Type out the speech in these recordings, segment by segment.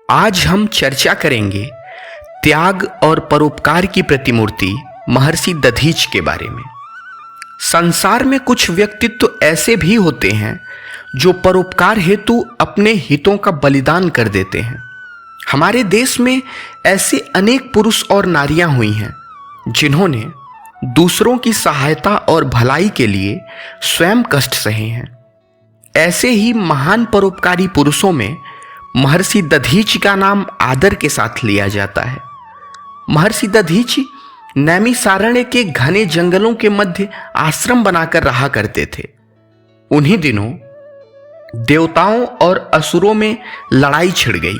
आज हम चर्चा करेंगे त्याग और परोपकार की प्रतिमूर्ति महर्षि दधीच के बारे में। संसार में कुछ व्यक्तित्व ऐसे भी होते हैं जो परोपकार हेतु अपने हितों का बलिदान कर देते हैं। हमारे देश में ऐसे अनेक पुरुष और नारियां हुई हैं जिन्होंने दूसरों की सहायता और भलाई के लिए स्वयं कष्ट सहे हैं। ऐसे ही महान परोपकारी पुरुषों में महर्षि दधीच का नाम आदर के साथ लिया जाता है। महर्षि दधीच नैमिषारण्य के घने जंगलों के मध्य आश्रम बनाकर रहा करते थे। उन्हीं दिनों देवताओं और असुरों में लड़ाई छिड़ गई।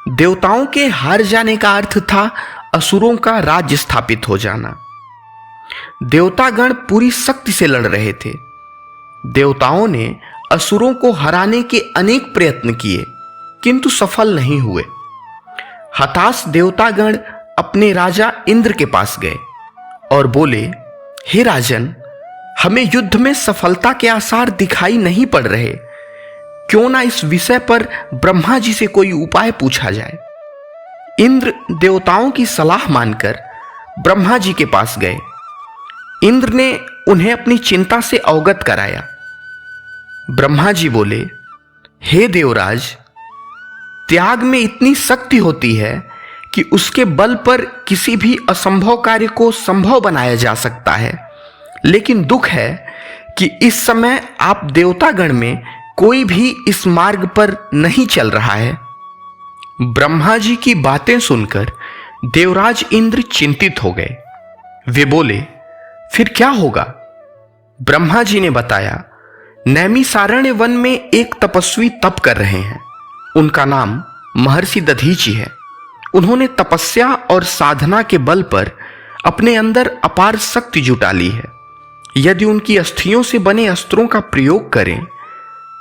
देवताओं के हार जाने का अर्थ था असुरों का राज्य स्थापित हो जाना। देवतागण पूरी शक्ति से लड़ रहे थे। देवताओं ने असुरों को हराने के अनेक प्रयत्न किए किंतु सफल नहीं हुए। हताश देवतागण अपने राजा इंद्र के पास गए और बोले, हे राजन, हमें युद्ध में सफलता के आसार दिखाई नहीं पड़ रहे। क्यों ना इस विषय पर ब्रह्मा जी से कोई उपाय पूछा जाए। इंद्र देवताओं की सलाह मानकर ब्रह्मा जी के पास गए। इंद्र ने उन्हें अपनी चिंता से अवगत कराया। ब्रह्मा जी बोले, हे देवराज, त्याग में इतनी शक्ति होती है कि उसके बल पर किसी भी असंभव कार्य को संभव बनाया जा सकता है। लेकिन दुख है कि इस समय आप देवतागण में कोई भी इस मार्ग पर नहीं चल रहा है। ब्रह्मा जी की बातें सुनकर देवराज इंद्र चिंतित हो गए। वे बोले, फिर क्या होगा? ब्रह्मा जी ने बताया, नैमिषारण्य वन में एक तपस्वी तप कर रहे हैं। उनका नाम महर्षि दधीच है। उन्होंने तपस्या और साधना के बल पर अपने अंदर अपार शक्ति जुटा ली है। यदि उनकी अस्थियों से बने अस्त्रों का प्रयोग करें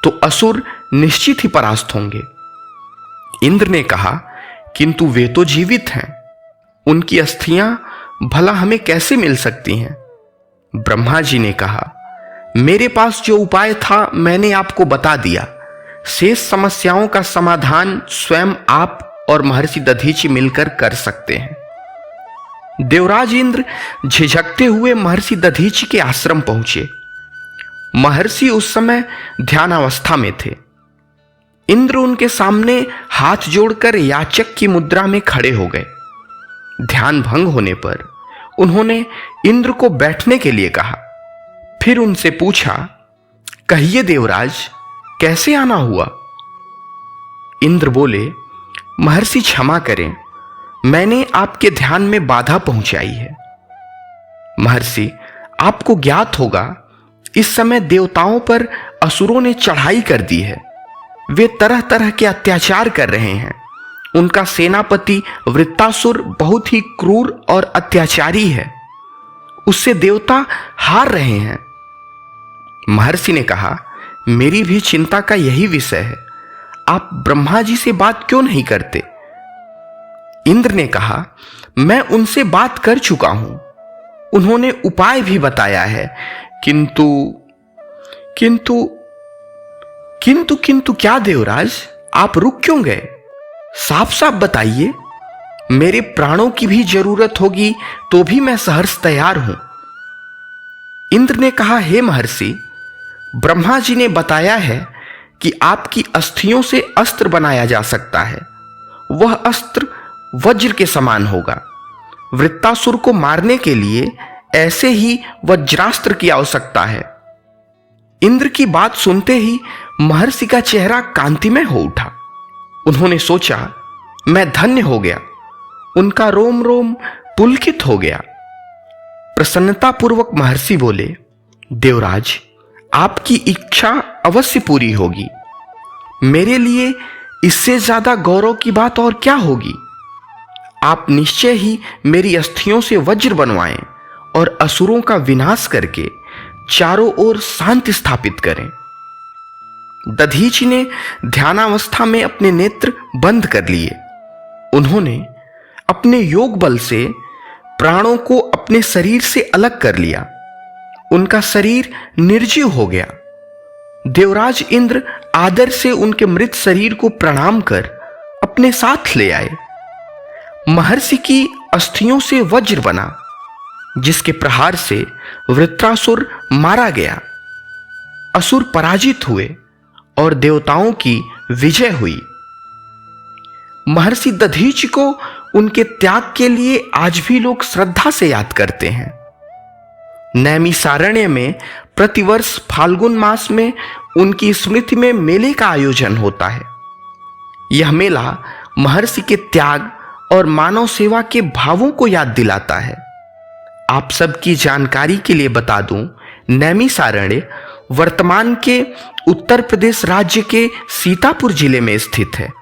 तो असुर निश्चित ही परास्त होंगे। इंद्र ने कहा, किंतु वे तो जीवित हैं, उनकी अस्थियां भला हमें कैसे मिल सकती हैं? ब्रह्मा जी ने कहा, मेरे पास जो उपाय था मैंने आपको बता दिया। शेष समस्याओं का समाधान स्वयं आप और महर्षि दधीच मिलकर कर सकते हैं। देवराज इंद्र झिझकते हुए महर्षि दधीच के आश्रम पहुंचे। महर्षि उस समय ध्यानावस्था में थे। इंद्र उनके सामने हाथ जोड़कर याचक की मुद्रा में खड़े हो गए। ध्यान भंग होने पर उन्होंने इंद्र को बैठने के लिए कहा। फिर उनसे पूछा, कहिए देवराज, कैसे आना हुआ? इंद्र बोले, महर्षि क्षमा करें, मैंने आपके ध्यान में बाधा पहुंचाई है। महर्षि, आपको ज्ञात होगा इस समय देवताओं पर असुरों ने चढ़ाई कर दी है। वे तरह तरह के अत्याचार कर रहे हैं। उनका सेनापति वृत्तासुर बहुत ही क्रूर और अत्याचारी है। उससे देवता हार रहे हैं। महर्षि ने कहा, मेरी भी चिंता का यही विषय है। आप ब्रह्मा जी से बात क्यों नहीं करते? इंद्र ने कहा, मैं उनसे बात कर चुका हूं। उन्होंने उपाय भी बताया है, किंतु किंतु किंतु किंतु क्या देवराज, आप रुक क्यों गए? साफ साफ बताइए। मेरे प्राणों की भी जरूरत होगी तो भी मैं सहर्ष तैयार हूं। इंद्र ने कहा, हे महर्षि, ब्रह्मा जी ने बताया है कि आपकी अस्थियों से अस्त्र बनाया जा सकता है। वह अस्त्र वज्र के समान होगा। वृत्तासुर को मारने के लिए ऐसे ही वज्रास्त्र की आवश्यकता है। इंद्र की बात सुनते ही महर्षि का चेहरा कांतिमय हो उठा। उन्होंने सोचा, मैं धन्य हो गया। उनका रोम रोम पुलकित हो गया। प्रसन्नतापूर्वक महर्षि बोले, देवराज, आपकी इच्छा अवश्य पूरी होगी। मेरे लिए इससे ज्यादा गौरव की बात और क्या होगी? आप निश्चय ही मेरी अस्थियों से वज्र बनवाएं और असुरों का विनाश करके चारों ओर शांति स्थापित करें। दधीच ने ध्यानावस्था में अपने नेत्र बंद कर लिए। उन्होंने अपने योग बल से प्राणों को अपने शरीर से अलग कर लिया। उनका शरीर निर्जीव हो गया। देवराज इंद्र आदर से उनके मृत शरीर को प्रणाम कर अपने साथ ले आए। महर्षि की अस्थियों से वज्र बना, जिसके प्रहार से वृत्रासुर मारा गया। असुर पराजित हुए और देवताओं की विजय हुई। महर्षि दधीचि को उनके त्याग के लिए आज भी लोग श्रद्धा से याद करते हैं। नैमिषारण्य में प्रतिवर्ष फाल्गुन मास में उनकी स्मृति में मेले का आयोजन होता है। यह मेला महर्षि के त्याग और मानव सेवा के भावों को याद दिलाता है। आप सबकी जानकारी के लिए बता दूं, नैमिषारण्य वर्तमान के उत्तर प्रदेश राज्य के सीतापुर जिले में स्थित है।